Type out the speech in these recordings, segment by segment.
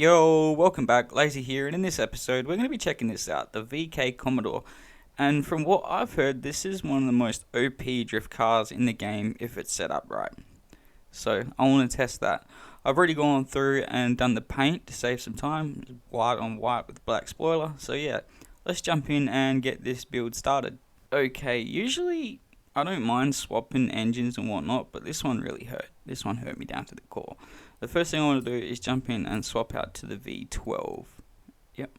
Yo, welcome back, Lazy here, and in this episode we're going to be checking this out, the VK Commodore. And from what I've heard, this is one of the most OP drift cars in the game if it's set up right. So I want to test that. I've already gone through and done the paint to save some time, white on white with black spoiler. So yeah, let's jump in and get this build started. Okay, usually I don't mind swapping engines and whatnot, but this one really hurt. This one hurt me down to the core. The first thing I want to do is jump in and swap out to the V12. Yep.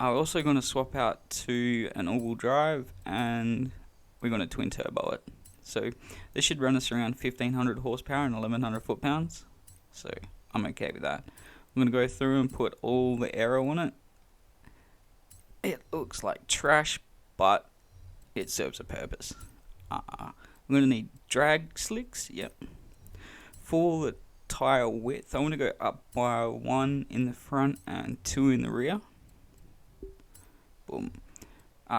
I'm also going to swap out to an all-wheel drive, and we're going to twin turbo it. So this should run us around 1500 horsepower and 1100 foot-pounds. So I'm okay with that. I'm going to go through and put all the aero on it. It looks like trash, but it serves a purpose. I'm going to need drag slicks. Yep. For the tire width, I want to go up by 1 in the front and 2 in the rear. Boom.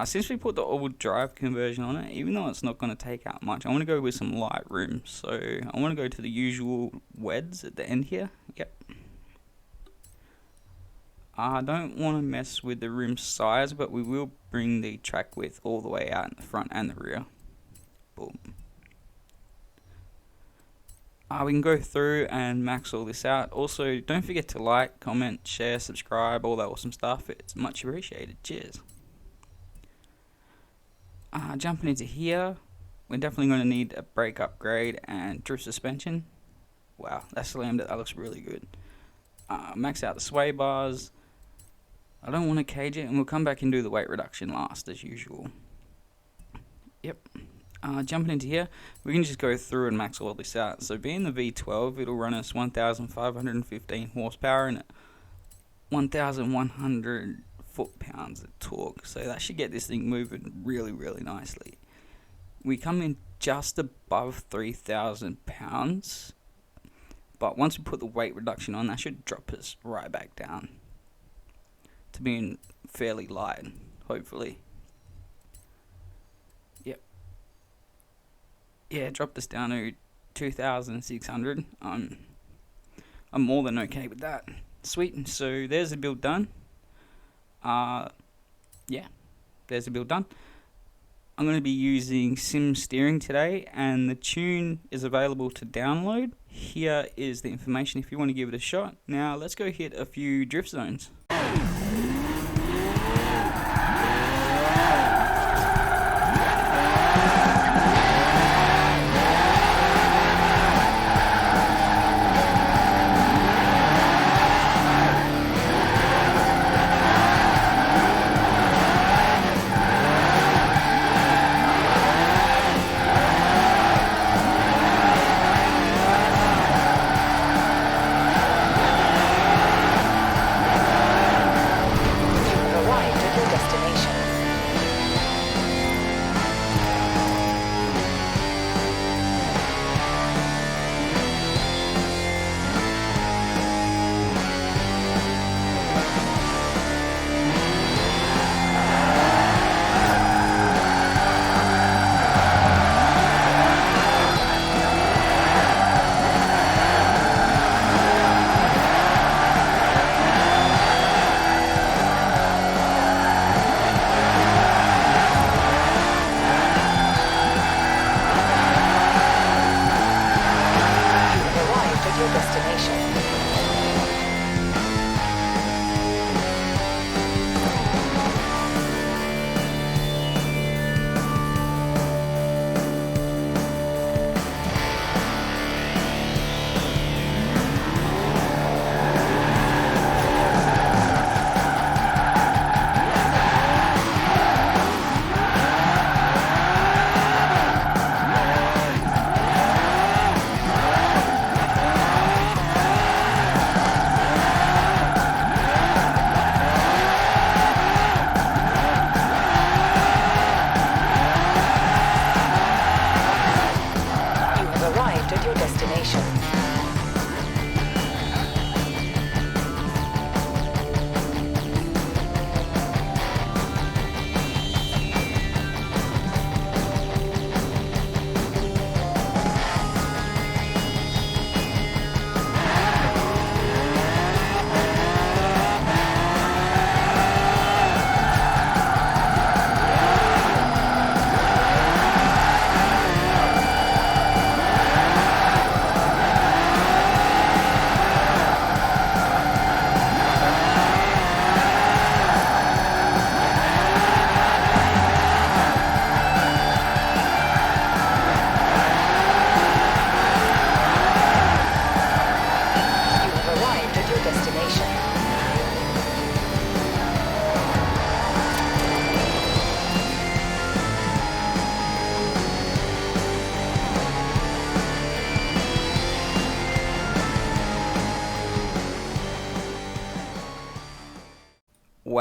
Since we put the all-wheel drive conversion on it, even though it's not going to take out much, I want to go with some light room. So I want to go to the usual WEDs at the end here. Yep. I don't want to mess with the rim size, but we will bring the track width all the way out in the front and the rear. Boom. We can go through and max all this out. Also, don't forget to like, comment, share, subscribe, all that awesome stuff. It's much appreciated. Cheers. Jumping into here, we're definitely going to need a brake upgrade and drift suspension. Wow, that slammed it. That looks really good. Max out the sway bars. I don't want to cage it, and we'll come back and do the weight reduction last, as usual. Yep. Jumping into here, we can just go through and max all this out. So being the V12, it'll run us 1515 horsepower and 1100 foot-pounds of torque. So that should get this thing moving really, really nicely. We come in just above 3,000 pounds, but once we put the weight reduction on, that should drop us right back down to being fairly light, hopefully. Yep. Yeah, drop this down to 2,600. I'm more than okay with that. Sweet. So there's the build done. Yeah, there's the build done. I'm going to be using Sim Steering today, and the tune is available to download. Here is the information if you want to give it a shot. Now let's go hit a few drift zones.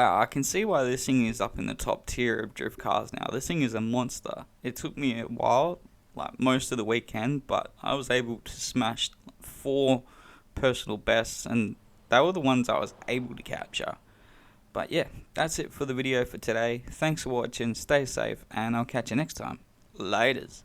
wow, I can see why this thing is up in the top tier of drift cars now. This thing is a monster. It took me a while, like most of the weekend, but I was able to smash 4 personal bests, and they were the ones I was able to capture. But yeah, that's it for the video for today. Thanks for watching, stay safe, and I'll catch you next time. Laters.